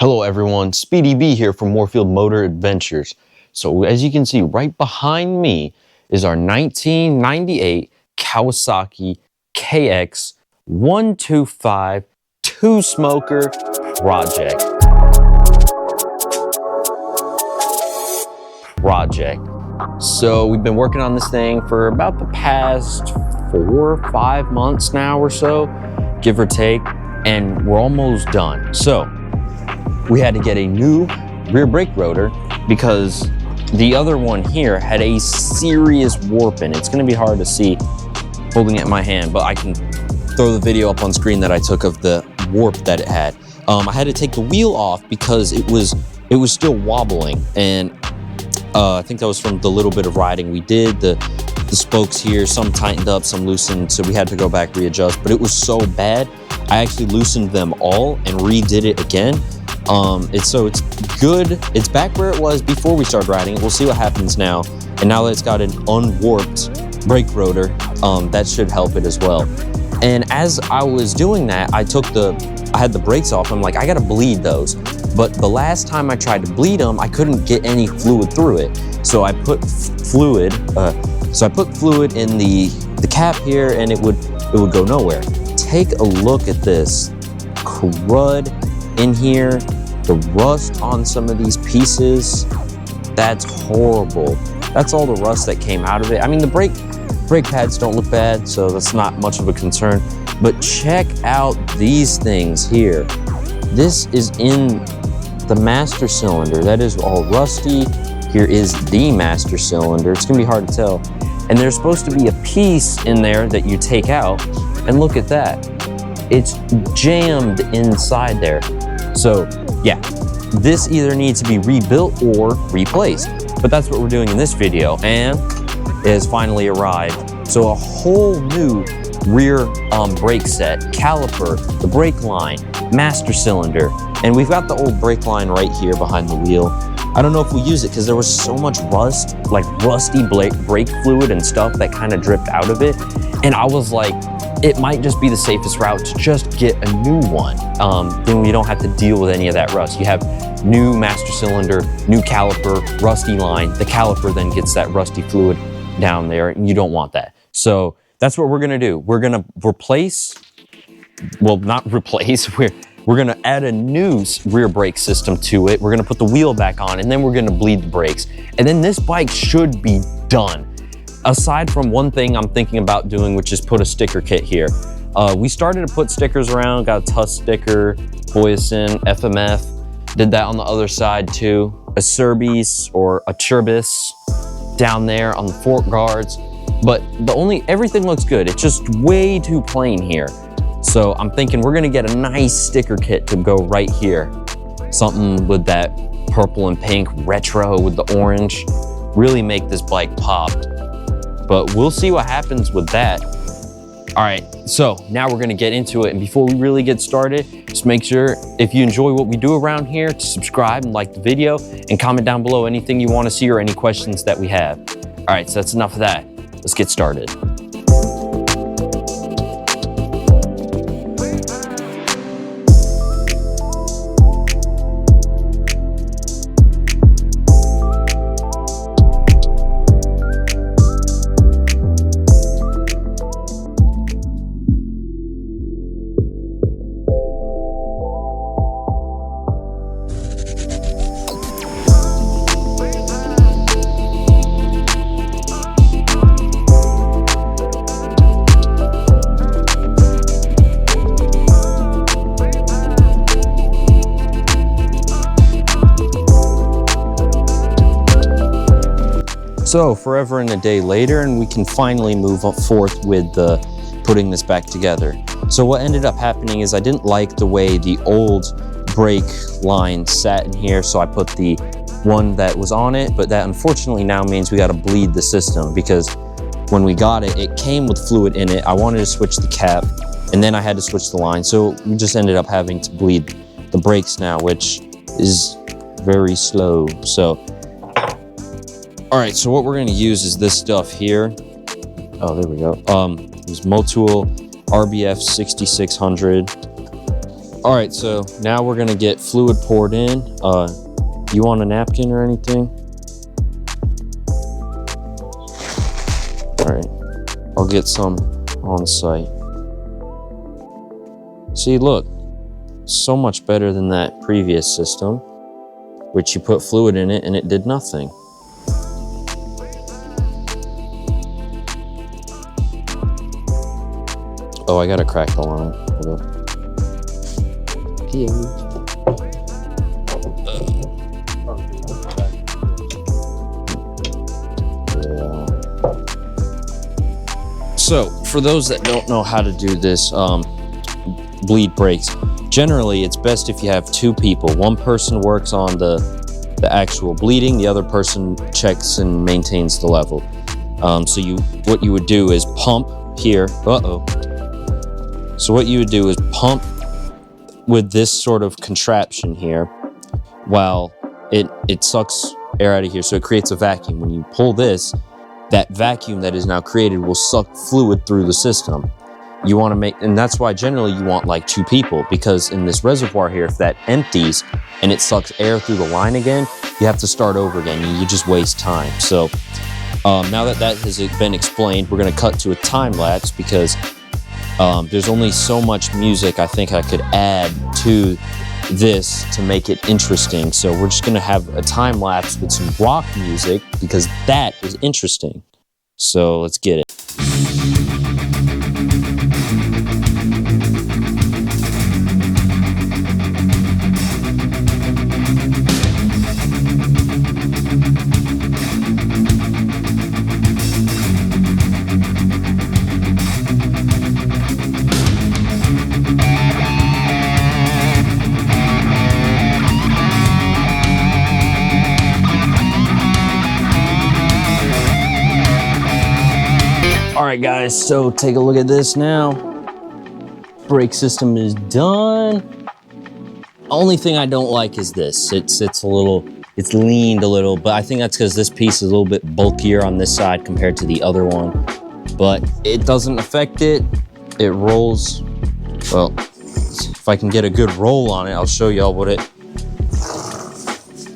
Hello everyone, Speedy B here from Moorfield Motor Adventures. So as you can see right behind me is our 1998 Kawasaki KX125 two-smoker project. So we've been working on this thing for about the past 4 or 5 months now or so, give or take, and we're almost done. So we had to get a new rear brake rotor because the other one here had a serious warp in it. It's gonna be hard to see holding it in my hand, but I can throw the video up on screen that I took of the warp that it had. I had to take the wheel off because it was still wobbling, and I think that was from the little bit of riding we did. The spokes here, some tightened up, some loosened, so we had to go back readjust, but it was so bad, I actually loosened them all and redid it again. It's good. It's back where it was before we started riding it. We'll see what happens now. And now that it's got an unwarped brake rotor, that should help it as well. And as I was doing that, I had the brakes off. I'm like, I gotta bleed those. But the last time I tried to bleed them, I couldn't get any fluid through it. So I put fluid, in the cap here, and it would go nowhere. Take a look at this crud in here, the rust on some of these pieces. That's horrible. That's all the rust that came out of it. I mean, the brake pads don't look bad, so that's not much of a concern, but check out these things here. This is in the master cylinder. That is all rusty. Here is the master cylinder. It's gonna be hard to tell. And there's supposed to be a piece in there that you take out, and look at that. It's jammed inside there. So yeah, this either needs to be rebuilt or replaced, but that's what we're doing in this video, and it has finally arrived. So a whole new rear brake set, caliper, the brake line, master cylinder, and we've got the old brake line right here behind the wheel. I don't know if we use it because there was so much rust, like rusty brake fluid and stuff that kind of dripped out of it, and I was like, it might just be the safest route to just get a new one. Then you don't have to deal with any of that rust. You have new master cylinder, new caliper, rusty line. The caliper then gets that rusty fluid down there, and you don't want that. So that's what we're gonna do. We're gonna replace, well, not replace, we're gonna add a new rear brake system to it. We're gonna put the wheel back on, and then we're gonna bleed the brakes. And then this bike should be done. Aside from one thing I'm thinking about doing, which is put a sticker kit here. We started to put stickers around, got a Tusk sticker, Boyesen, FMF, did that on the other side too. A Cerbis or a Turbis down there on the fork guards. But everything looks good. It's just way too plain here. So I'm thinking we're gonna get a nice sticker kit to go right here. Something with that purple and pink retro with the orange. Really make this bike pop. But we'll see what happens with that. All right, so now we're gonna get into it. And before we really get started, just make sure if you enjoy what we do around here to subscribe and like the video and comment down below anything you wanna see or any questions that we have. All right, so that's enough of that. Let's get started. So forever and a day later, and we can finally move forth with putting this back together. So what ended up happening is I didn't like the way the old brake line sat in here, so I put the one that was on it, but that unfortunately now means we gotta bleed the system because when we got it, it came with fluid in it. I wanted to switch the cap, and then I had to switch the line. So we just ended up having to bleed the brakes now, which is very slow. So all right, so what we're gonna use is this stuff here. Oh, there we go. Use Motul RBF 6600. All right, so now we're gonna get fluid poured in. You want a napkin or anything? All right, I'll get some on site. See, look, so much better than that previous system, which you put fluid in it and it did nothing. Oh, I gotta crack the line. Hold on. So, for those that don't know how to do this bleed breaks, generally it's best if you have two people. One person works on the actual bleeding, the other person checks and maintains the level. So what you would do is pump here. So what you would do is pump with this sort of contraption here while it sucks air out of here, so it creates a vacuum. When you pull this, that vacuum that is now created will suck fluid through the system. You want to make, and that's why generally you want like two people, because in this reservoir here, if that empties and it sucks air through the line again, you have to start over again and you just waste time. So now that has been explained, we're going to cut to a time lapse because there's only so much music I think I could add to this to make it interesting. So we're just going to have a time lapse with some rock music because that is interesting. So let's get it. All right, guys, so take a look at this now. Brake system is done. Only thing I don't like is this. It's leaned a little, but I think that's because this piece is a little bit bulkier on this side compared to the other one. But it doesn't affect it. It rolls. Well, if I can get a good roll on it, I'll show y'all what it.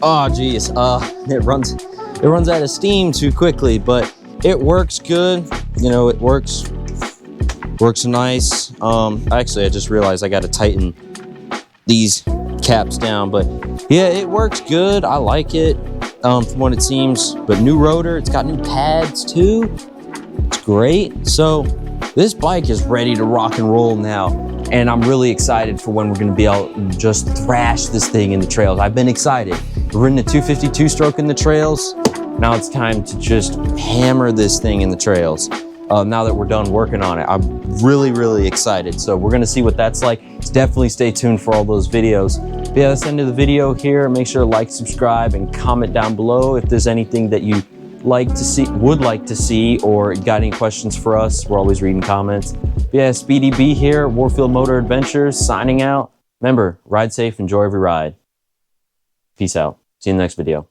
Oh, geez. It runs out of steam too quickly, but it works good. You know, it works nice. Actually, I just realized I got to tighten these caps down, but yeah, it works good. I like it from what it seems. But new rotor, it's got new pads too. It's great. So this bike is ready to rock and roll now, and I'm really excited for when we're going to be able to just thrash this thing in the trails. I've been excited. We're ridden a 252 stroke in the trails. Now it's time to just hammer this thing in the trails. Now that we're done working on it, I'm really, really excited. So we're gonna see what that's like. So definitely stay tuned for all those videos. But yeah, that's the end of the video here. Make sure to like, subscribe, and comment down below if there's anything that you would like to see, or got any questions for us. We're always reading comments. But yeah, Speedy B here, Warfield Motor Adventures, signing out. Remember, ride safe, enjoy every ride. Peace out. See you in the next video.